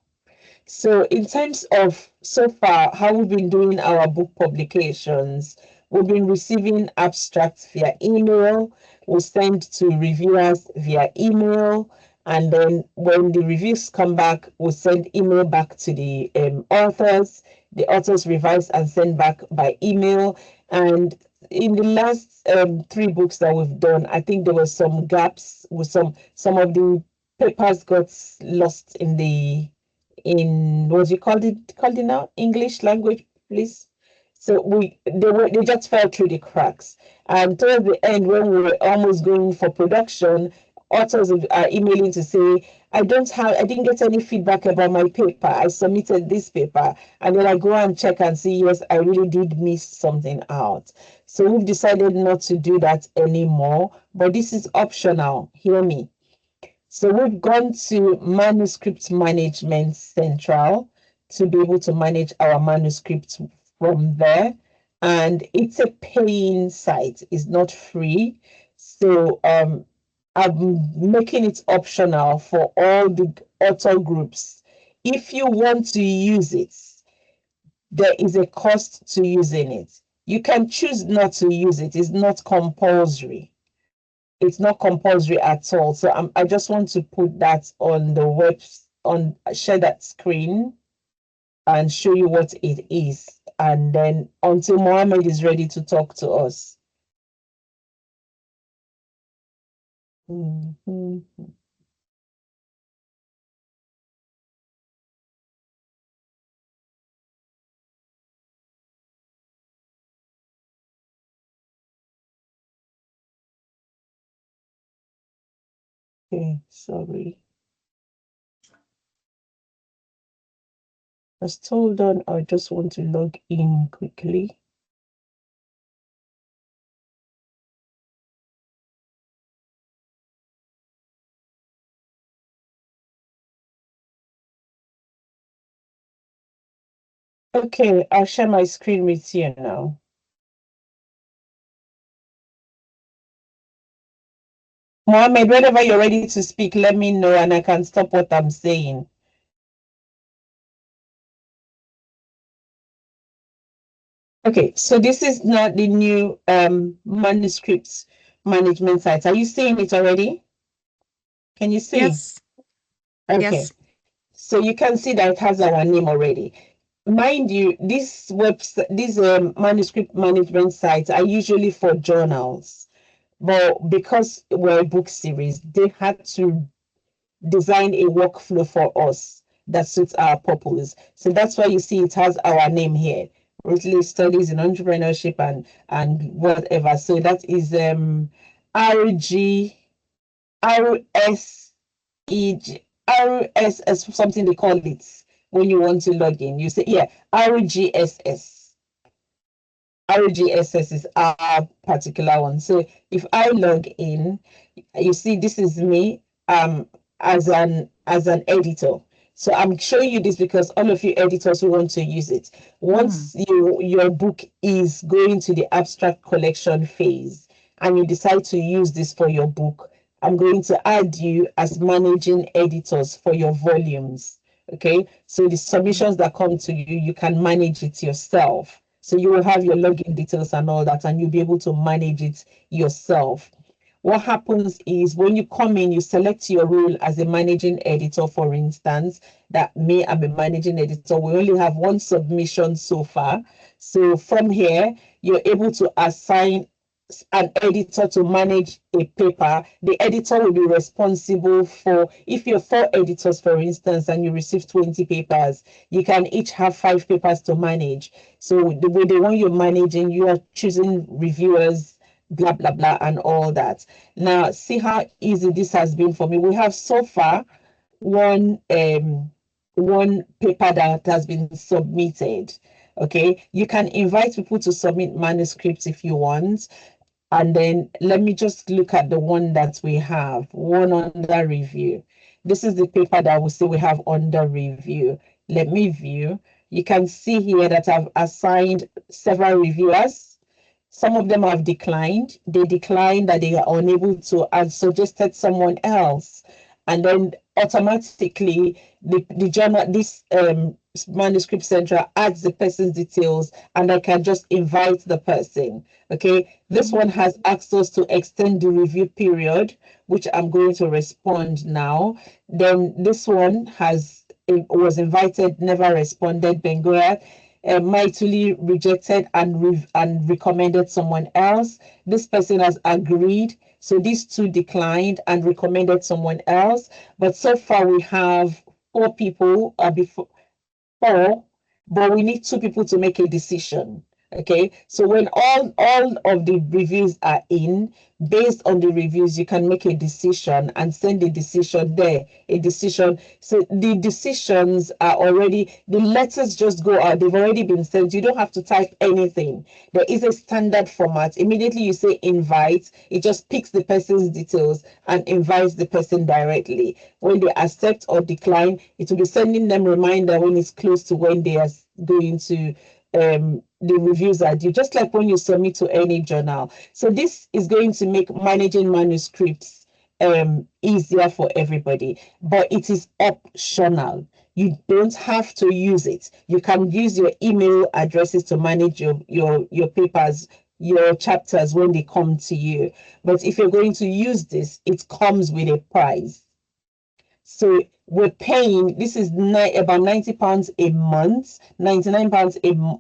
So in terms of so far how we've been doing our book publications, we've been receiving abstracts via email. We send to reviewers via email, and then when the reviews come back, we'll send email back to the authors. The authors revise and send back by email. And in the last 3 books that we've done, I think there were some gaps with some of the papers got lost in what you called it now? English language, please. So they just fell through the cracks. And towards the end, when we were almost going for production, authors are emailing to say, I didn't get any feedback about my paper. I submitted this paper. And then I go and check and see, yes, I really did miss something out. So we've decided not to do that anymore, but this is optional. Hear me. So we've gone to Manuscript Management Central to be able to manage our manuscripts from there. And it's a paying site, it's not free. So I'm making it optional for all the author groups. If you want to use it, there is a cost to using it. You can choose not to use it, it's not compulsory. It's not compulsory at all. So I just want to put that on the share that screen and show you what it is. And then until Mohammed is ready to talk to us. Mm-hmm. Okay, sorry. Just hold on, I just want to log in quickly. Okay, I'll share my screen with you now. Mohammed, whenever you're ready to speak, let me know and I can stop what I'm saying. Okay, so this is not the new manuscripts management site. Are you seeing it already? Can you see? Yes. Okay. Yes. So you can see that it has our name already. Mind you, these manuscript management sites are usually for journals, but because we're a book series, they had to design a workflow for us that suits our purpose. So that's why you see it has our name here. Rotary Studies in Entrepreneurship and whatever. So that is RSEG, something they call it when you want to log in. You say, yeah, RGSS. RGSS is our particular one. So if I log in, you see this is me as an editor. So I'm showing you this because all of you editors who want to use it. Once your book is going to the abstract collection phase and you decide to use this for your book, I'm going to add you as managing editors for your volumes. Okay, so the submissions that come to you, you can manage it yourself. So you will have your login details and all that, and you'll be able to manage it yourself. What happens is when you come in, you select your role as a managing editor, for instance. That me, I'm a managing editor. We only have one submission so far. So from here, you're able to assign an editor to manage a paper. The editor will be responsible for, if you're 4 editors, for instance, and you receive 20 papers, you can each have 5 papers to manage. So the one you're managing, you are choosing reviewers, blah, blah, blah, and all that. Now, see how easy this has been for me. We have so far one paper that has been submitted. Okay, you can invite people to submit manuscripts if you want. And then let me just look at the one that we have, one under review. This is the paper that we say we have under review. Let me view. You can see here that I've assigned several reviewers. Some of them have declined. They declined that they are unable to and suggested someone else. And then automatically the journal, this Manuscript Central adds the person's details and I can just invite the person. Okay, this one has access to extend the review period, which I'm going to respond now. Then this one was invited, never responded. Bengoya mightily rejected and recommended someone else. This person has agreed. So these 2 declined and recommended someone else. But so far we have 4 people before 4, but we need 2 people to make a decision. Okay, so when all of the reviews are in, based on the reviews, you can make a decision and send the decision there, a decision. So the decisions are already, the letters just go out, they've already been sent. You don't have to type anything. There is a standard format. Immediately you say invite, it just picks the person's details and invites the person directly. When they accept or decline, it will be sending them reminder when it's close to when they are going to the reviews are due, just like when you submit to any journal. So this is going to make managing manuscripts easier for everybody, but it is optional. You don't have to use it. You can use your email addresses to manage your papers, your chapters when they come to you. But if you're going to use this, it comes with a price. So we're paying, this is about £90 a month, £99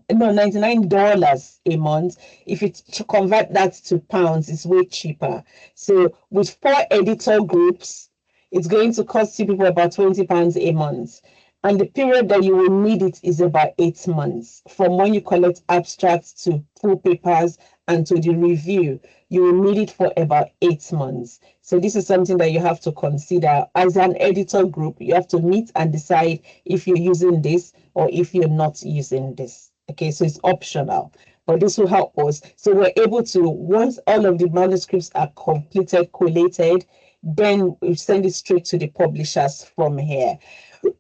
$99 a month. If you convert that to pounds, it's way cheaper. So with 4 editor groups, it's going to cost you people about £20 a month. And the period that you will need it is about 8 months from when you collect abstracts to full papers and to the review. You will need it for about 8 months. So this is something that you have to consider. As an editor group, you have to meet and decide if you're using this or if you're not using this. Okay, so it's optional, but this will help us. So we're able to, once all of the manuscripts are completed, collated, then we send it straight to the publishers from here.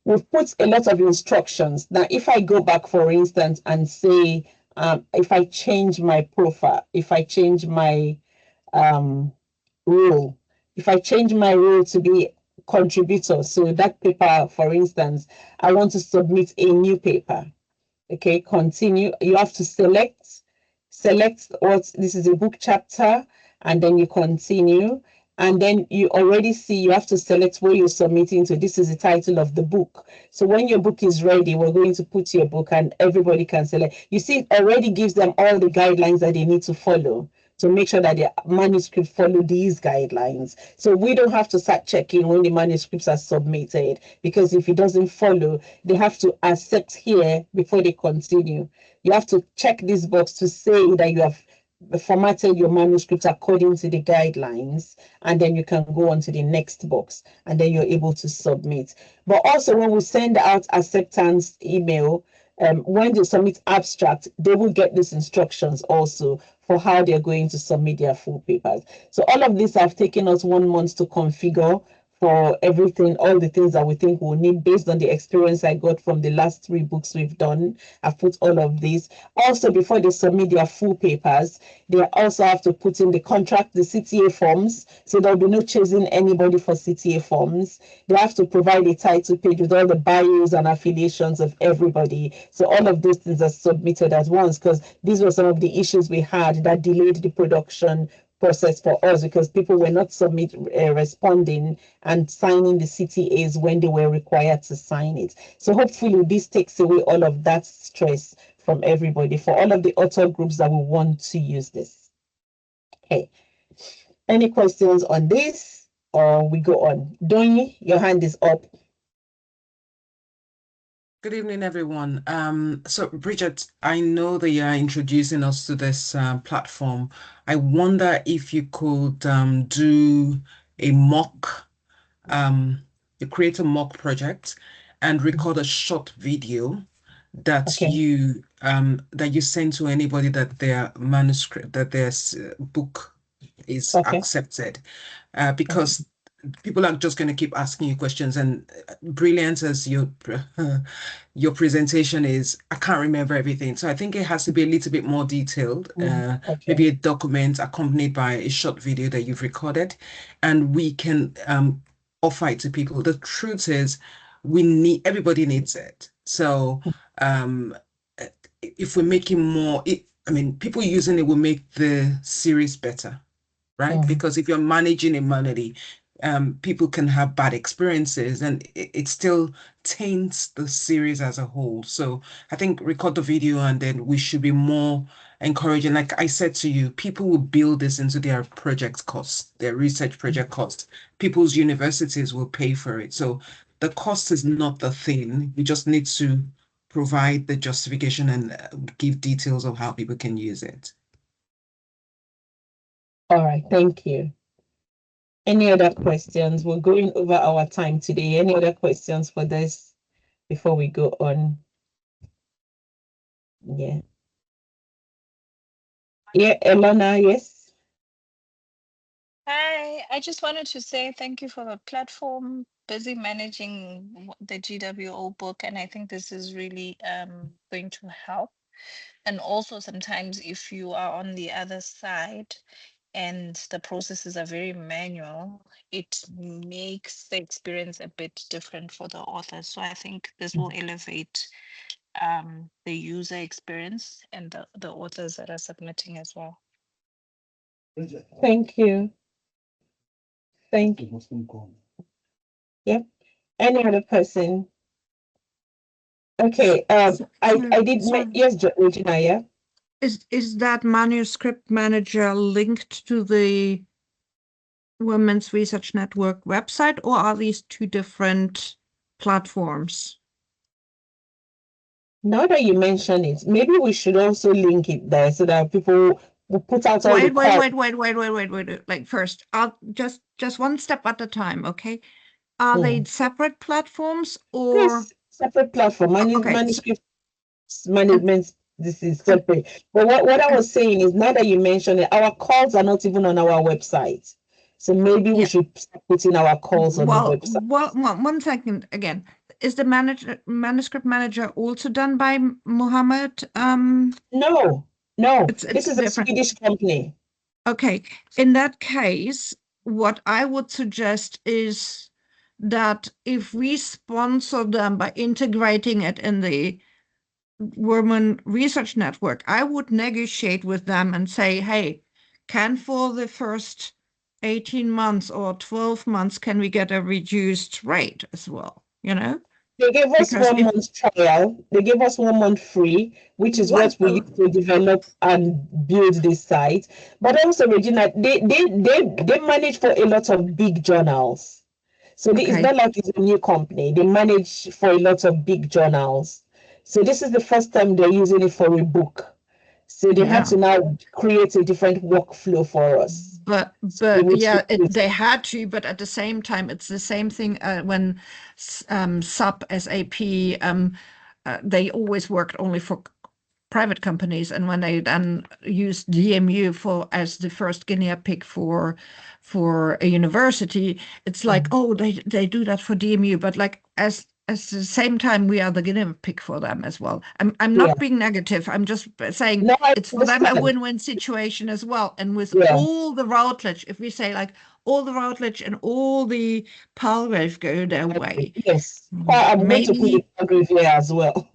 We've put a lot of instructions. Now, if I go back, for instance, and say, if I change my profile, if I change my role, if I change my role to be contributor, so that paper, for instance, I want to submit a new paper. Okay, continue. You have to select what, this is a book chapter, and then you continue. And then you already see, you have to select where you're submitting to. This is the title of the book. So when your book is ready, we're going to put your book and everybody can select. You see, it already gives them all the guidelines that they need to follow to make sure that the manuscript follow these guidelines. So we don't have to start checking when the manuscripts are submitted, because if it doesn't follow, they have to accept here before they continue. You have to check this box to say that you have formatted your manuscript according to the guidelines, and then you can go on to the next box, and then you're able to submit. But also when we send out acceptance email, when they submit abstract, they will get these instructions also for how they're going to submit their full papers. So all of this have taken us 1 month to configure for everything, all the things that we think we'll need based on the experience I got from the last 3 books we've done. I've put all of these. Also, before they submit their full papers, they also have to put in the contract, the CTA forms. So there'll be no chasing anybody for CTA forms. They have to provide a title page with all the bios and affiliations of everybody. So all of those things are submitted at once, because these were some of the issues we had that delayed the production process for us, because people were not responding and signing the CTAs when they were required to sign it. So hopefully this takes away all of that stress from everybody, for all of the author groups that will want to use this. Okay, any questions on this, or we go on? Doni, your hand is up. Good evening, everyone. So Bridget, I know that you're introducing us to this platform. I wonder if you could do a mock, you create a mock project and record a short video that Okay. you send to anybody that their manuscript, that their book is Okay. accepted, because people are just going to keep asking you questions, and brilliant as your presentation is, I can't remember everything. So I think it has to be a little bit more detailed, Okay. maybe a document accompanied by a short video that you've recorded, and we can offer it to people. The truth is, everybody needs it. So if we're making more, people using it will make the series better, right? Because if you're managing a money, people can have bad experiences, and it still taints the series as a whole. So I think record the video, and then we should be more encouraging. Like I said to you, people will build this into their project costs, their research project costs. People's universities will pay for it. So the cost is not the thing. We just need to provide the justification and give details of how people can use it. All right, thank you. Any other questions? We're going over our time today. Any other questions for this before we go on? Yeah. Yeah, Elona, yes. Hi, I just wanted to say thank you for the platform. Busy managing the GWO book, and I think this is really going to help. And also sometimes if you are on the other side and the processes are very manual, it makes the experience a bit different for the author. So I think this will elevate the user experience and the authors that are submitting as well. Thank you. Thank you. Yep. Any other person? Okay. I did. Yes, Regina. Yeah. Is that manuscript manager linked to the Women's Research Network website, or are these two different platforms? Now that you mention it, maybe we should also link it there so that people will put out all the wait. Like first, I'll just one step at a time, okay? Are they separate platforms or yes, separate platform? Manuscript management. This is separate. But what I was saying is, now that you mention it, our calls are not even on our website. So maybe we should put in our calls on the website. Well, 1 second again. Is the manuscript manager also done by Mohammed? No. This is a Swedish company. Okay. In that case, what I would suggest is that if we sponsor them by integrating it in the Women Research Network, I would negotiate with them and say, hey, can for the first 18 months or 12 months, can we get a reduced rate as well? You know? They gave us 1 month trial. They gave us 1 month free, which is what we used to develop and build this site. But also, Regina, they manage for a lot of big journals. So it's not like it's a new company. They manage for a lot of big journals. So this is the first time they're using it for a book. So they had to now create a different workflow for us. But they had to, but at the same time, it's the same thing when SAP, they always worked only for private companies. And when they then used DMU as the first guinea pig for a university, it's like, oh, they do that for DMU, but like at the same time, we are the guinea pig for them as well. I'm not being negative. I'm just saying it's for them a win-win situation as well. And with all the Routledge, if we say like all the Routledge and all the Palgrave go their way. Yes, I'm going to put the Palgrave there as well.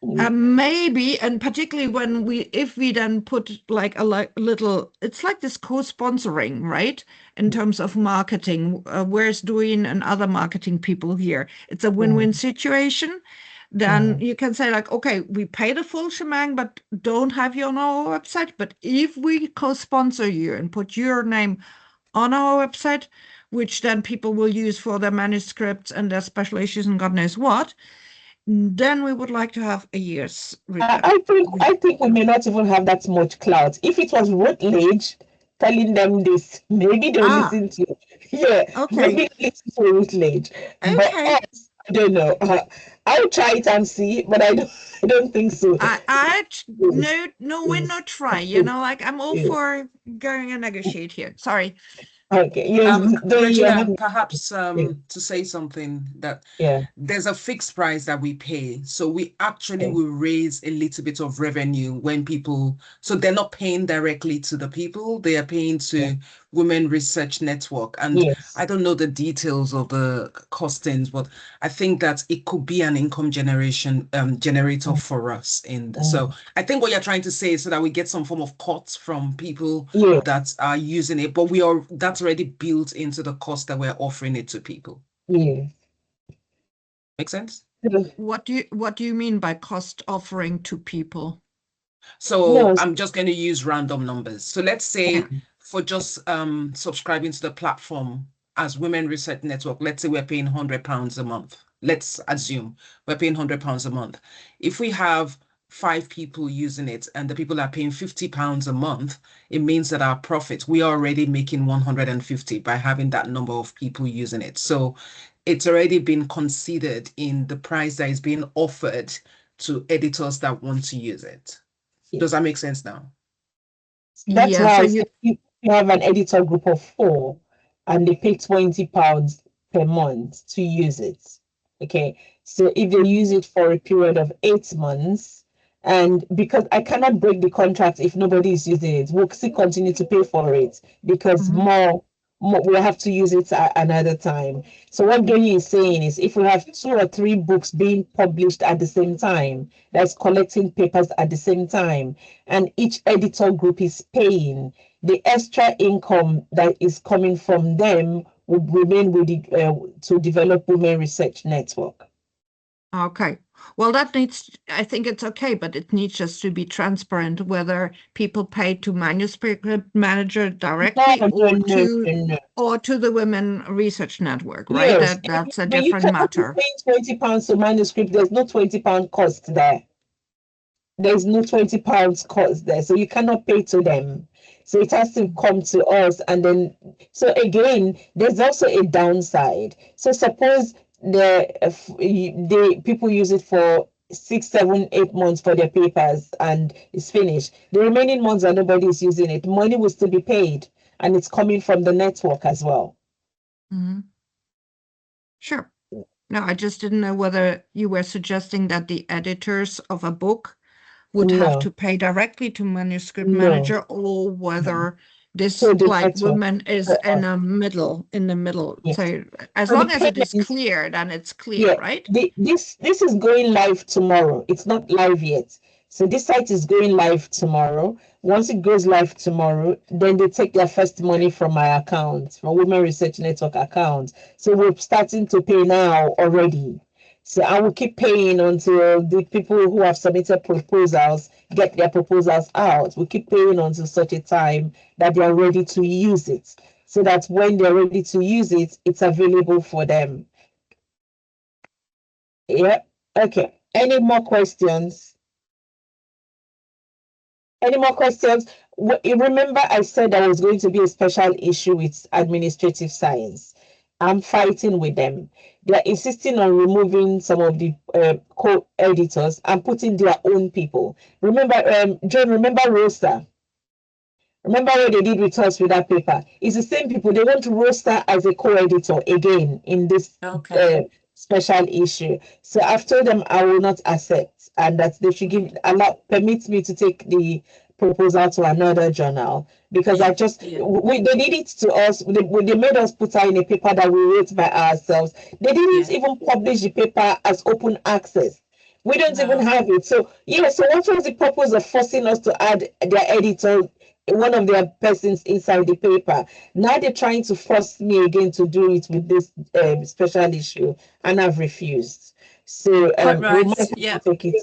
Maybe, and particularly if we then put like a little, it's like this co-sponsoring, right? In terms of marketing, where's Duin and other marketing people here? It's a win-win situation. Then you can say like, okay, we pay the full shebang, but don't have you on our website. But if we co-sponsor you and put your name on our website, which then people will use for their manuscripts and their special issues and God knows what, then we would like to have a year's return. I think we may not even have that much clout. If it was Routledge telling them this, maybe they'll listen to it. Maybe listen to Routledge. But else, I don't know. I'll try it and see, but I don't think so. No, we're not trying. You know, like I'm all for going and negotiate here. Sorry. Okay. Regina, perhaps to say something that there's a fixed price that we pay. So we actually will raise a little bit of revenue when people, so they're not paying directly to the people, they are paying to Women Research Network. And I don't know the details of the costings, but I think that it could be an income generator for us. So I think what you're trying to say is so that we get some form of cut from people that are using it, but that's already built into the cost that we're offering it to people. Make sense? What do you mean by cost offering to people? So I'm just going to use random numbers. So let's say for just subscribing to the platform as Women Research Network, let's say we're paying £100 a month, let's assume we're paying £100 a month. If we have 5 people using it and the people are paying £50 a month, it means that our profit, we are already making 150 by having that number of people using it. So it's already been considered in the price that is being offered to editors that want to use it. Does that make sense now? That's Yeah, why so I said you have an editor group of 4 and they pay £20 per month to use it. Okay, so if they use it for a period of 8 months, and because I cannot break the contract if nobody is using it, we'll still continue to pay for it because more we'll have to use it at another time. So what Gary is saying is if we have 2 or 3 books being published at the same time, that's collecting papers at the same time, and each editor group is paying, the extra income that is coming from them would remain with the to develop Women Research Network. Okay. Well, that needs, I think it's okay, but it needs just to be transparent whether people pay to Manuscript Manager directly or to the Women Research Network, right? Yes, That's a but you different cannot be matter. paying £20 to Manuscript. There's no £20 cost there. There's no £20 cost there, so you cannot pay to them. So it has to come to us, and then so again, there's also a downside. So suppose the people use it for 6, 7, 8 months for their papers and it's finished. The remaining months that nobody is using it, money will still be paid, and it's coming from the network as well. Sure. No, I just didn't know whether you were suggesting that the editors of a book would have to pay directly to Manuscript Manager, or whether this woman is in the middle. Yes. So as So long as it is clear, then it's clear, right? This is going live tomorrow. It's not live yet. So this site is going live tomorrow. Once it goes live tomorrow, then they take their first money from my account, from Women Research Network account. So we're starting to pay now already. So I will keep paying until the people who have submitted proposals get their proposals out. We keep paying until such a time that they are ready to use it. So that when they're ready to use it, it's available for them. Yeah. Okay. Any more questions? Any more questions? Remember I said there was going to be a special issue with administrative science. I'm fighting with them. They're insisting on removing some of the co-editors and putting their own people. Remember, John, remember Roster? Remember what they did with us with that paper? It's the same people. They want Roster as a co-editor again in this special issue. So I've told them I will not accept, and that they should permit me to take the proposal to another journal, because I just they did it to us. They made us put out in a paper that we wrote by ourselves. They didn't even publish the paper as open access. We don't even have it. So so what was the purpose of forcing us to add their editor, one of their persons inside the paper? Now they're trying to force me again to do it with this special issue, and I've refused. So we might have to take it.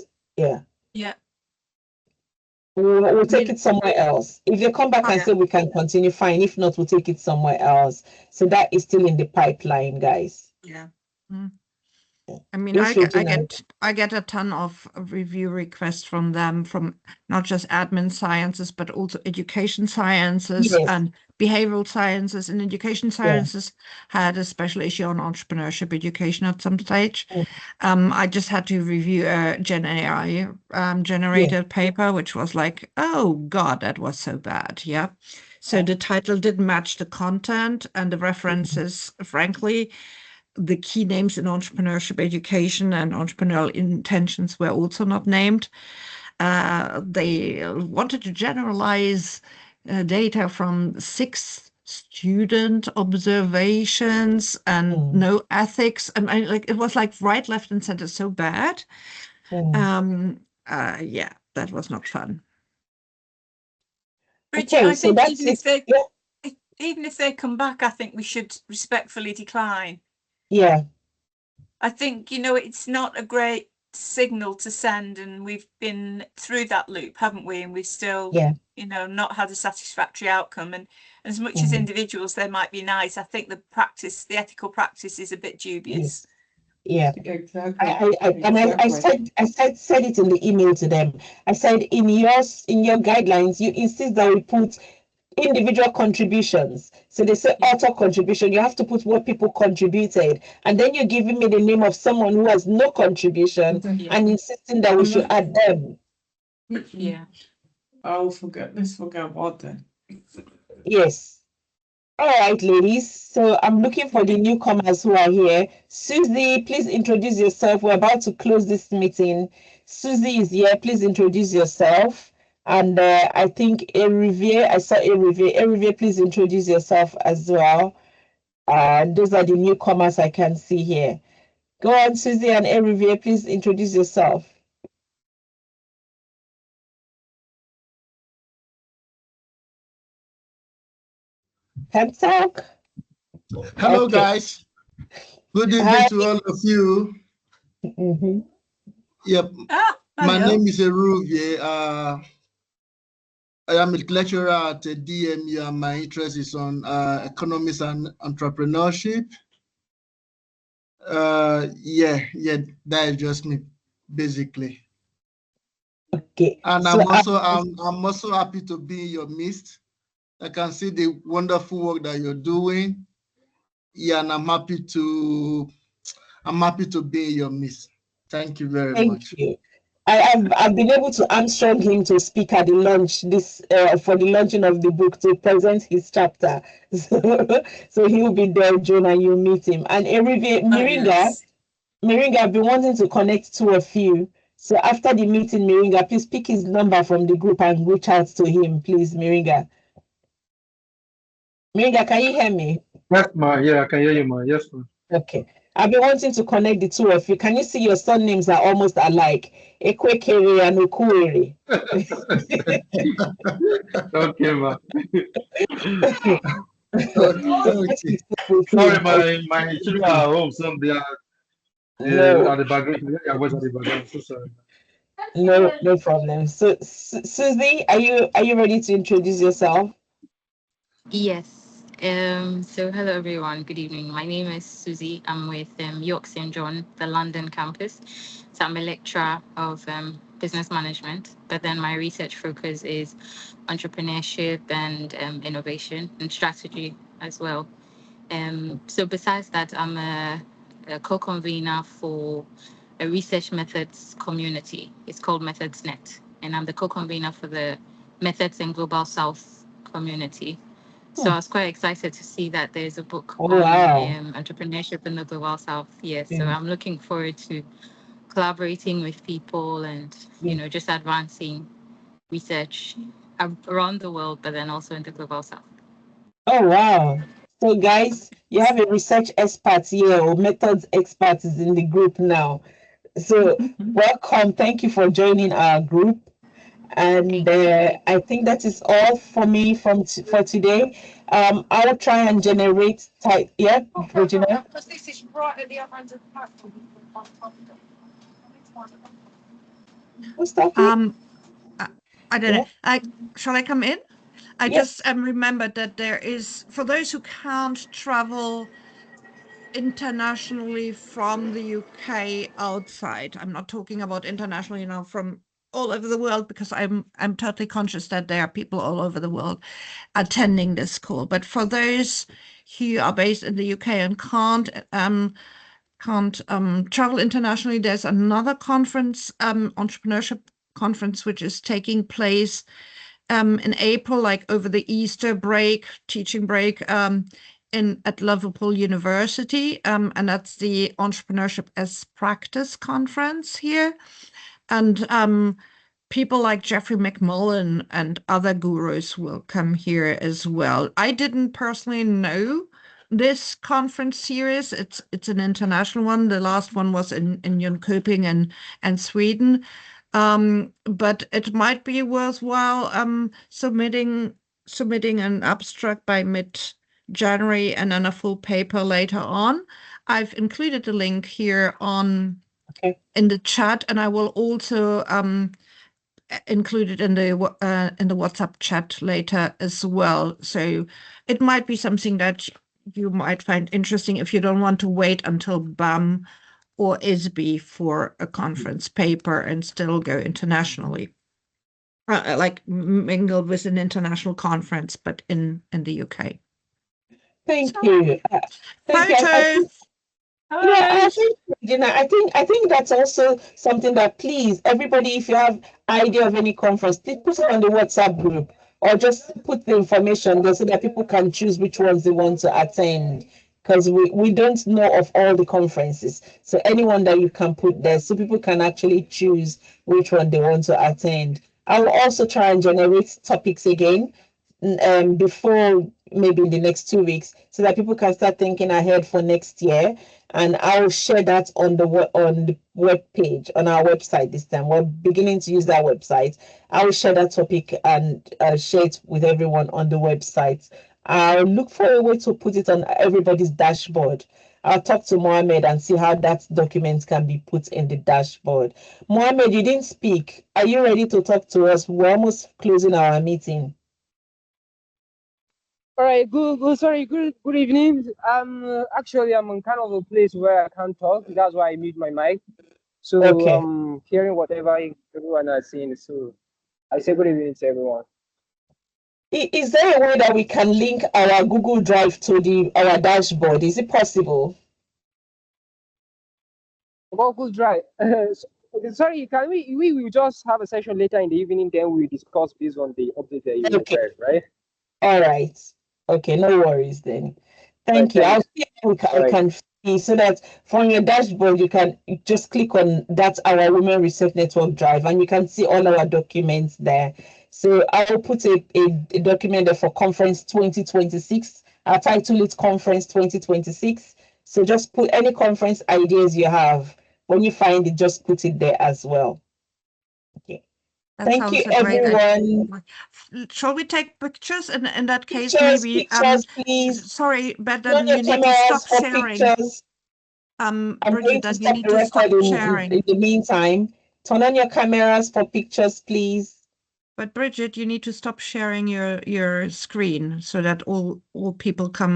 We'll take it somewhere else. If they come back and say we can continue, fine. If not, we'll take it somewhere else. So that is still in the pipeline, guys. Yeah. I mean, I get a ton of review requests from them, from not just admin sciences, but also education sciences and behavioral sciences. And education sciences had a special issue on entrepreneurship education at some stage. I just had to review a Gen AI generated paper, which was like, oh God, that was so bad. Yeah. So the title didn't match the content, and the references, frankly, the key names in entrepreneurship education and entrepreneurial intentions were also not named. They wanted to generalize data from 6 student observations and no ethics. And it was like right, left, and center, so bad. Yeah, that was not fun. Bridget, I think even if they come back, I think we should respectfully decline. Yeah. I think, it's not a great signal to send, and we've been through that loop, haven't we? And we've still, not had a satisfactory outcome. And as much as individuals, they might be nice, I think the ethical practice is a bit dubious. Yeah. Exactly. I said it in the email to them. I said in your guidelines, you insist that we put individual contributions. So they say author contribution. You have to put what people contributed, and then you're giving me the name of someone who has no contribution and insisting that we should add them. Yeah. Let's forget about that. Yes. All right, ladies. So I'm looking for the newcomers who are here. Susie, please introduce yourself. We're about to close this meeting. Susie is here. Please introduce yourself. And I think Erivier, I saw Erivier. Erivier, please introduce yourself as well. Those are the newcomers I can see here. Go on, Susie and Erivier, please introduce yourself. Talk. Hello, Okay. guys. Good evening Hi. to all of you. Mm-hmm. Yep. My name is Eruvier. I am a lecturer at DMU, and my interest is on economics and entrepreneurship. Yeah, that is just me, basically. Okay. And So I'm also happy to be in your midst. I can see the wonderful work that you're doing. Yeah, and I'm happy to be in your midst. Thank you very much. Thank you. I've been able to Armstrong him to speak at the launch for the launching of the book to present his chapter. So he will be there, Joan, and you'll meet him. And Miringa, I've been wanting to connect two of you. So after the meeting, Miringa, please pick his number from the group and reach out to him, please, Miringa. Miringa, can you hear me? Yes, ma. Yeah, I can hear you, ma. Yes, ma. Okay. I've been wanting to connect the two of you. Can you see your surnames are almost alike? Ekwekere and Okuwere. Okay, ma. Okay. Sorry, my children are home, so they are at the background. I was at the background. So sorry. No problem. So Susie, are you ready to introduce yourself? Yes. So hello everyone. Good evening. My name is Susie. I'm with York St. John, the London campus. So I'm a lecturer of business management, but then my research focus is entrepreneurship and innovation and strategy as well. So besides that, I'm a co-convener for a research methods community. It's called MethodsNet, and I'm the co-convener for the Methods in Global South community. So I was quite excited to see that there's a book on entrepreneurship in the Global South. Yes, so I'm looking forward to collaborating with people and, just advancing research around the world, but then also in the Global South. Oh, wow. So guys, you have a research expert here, or methods expert is in the group now. So welcome. Thank you for joining our group. And I think that is all for me for today. I will try and generate type. Yeah, Regina. Because this is right at the other end of the platform. What's that? I don't know. Shall I come in? I just remembered that there is, for those who can't travel internationally from the UK outside, I'm not talking about internationally now from all over the world, because I'm totally conscious that there are people all over the world attending this call. But for those who are based in the UK and can't travel internationally, there's another conference, entrepreneurship conference, which is taking place in April, like over the Easter break, teaching break, at Liverpool University, and that's the Entrepreneurship as Practice conference here. And people like Jeffrey McMullen and other gurus will come here as well. I didn't personally know this conference series. It's an international one. The last one was in Jönköping and Sweden. But it might be worthwhile submitting an abstract by mid-January and then a full paper later on. I've included the link here in the chat, and I will also include it in the WhatsApp chat later as well. So it might be something that you might find interesting if you don't want to wait until BAM or ISB for a conference paper and still go internationally. Like mingled with an international conference, but in the UK. Thank you. Thank you. I think, Regina, I think that's also something that, please, everybody, if you have idea of any conference, put it on the WhatsApp group or just put the information there so that people can choose which ones they want to attend. Because we don't know of all the conferences. So anyone that you can put there so people can actually choose which one they want to attend. I will also try and generate topics again before maybe in the next 2 weeks so that people can start thinking ahead for next year. And I'll share that on the web page on our website this time. We're beginning to use that website. I will share that topic and share it with everyone on the website. I'll look for a way to put it on everybody's dashboard. I'll talk to Mohammed and see how that document can be put in the dashboard. Mohammed, you didn't speak. Are you ready to talk to us? We're almost closing our meeting. All right, good evening. Actually, I'm in kind of a place where I can't talk. That's why I mute my mic. So Okay. I'm hearing whatever everyone is saying. So I say good evening to everyone. Is there a way that we can link our Google Drive to our dashboard? Is it possible? Google Drive. Sorry, can we will just have a session later in the evening, then we discuss based on the update that you required, right? All right. Okay, no worries then. Thank you. I'll see if we can see so that from your dashboard you can just click on that our Women Research Network Drive and you can see all our documents there. So I will put a document there for Conference 2026. I'll title it Conference 2026. So just put any conference ideas you have. When you find it, just put it there as well. Okay. Thank you, everyone. Shall we take pictures? In that case, pictures, maybe pictures, please. Sorry, but then you need to stop sharing. Pictures. I'm going to stop the record in the meantime. Turn on your cameras for pictures, please. But Bridget, you need to stop sharing your screen so that all people come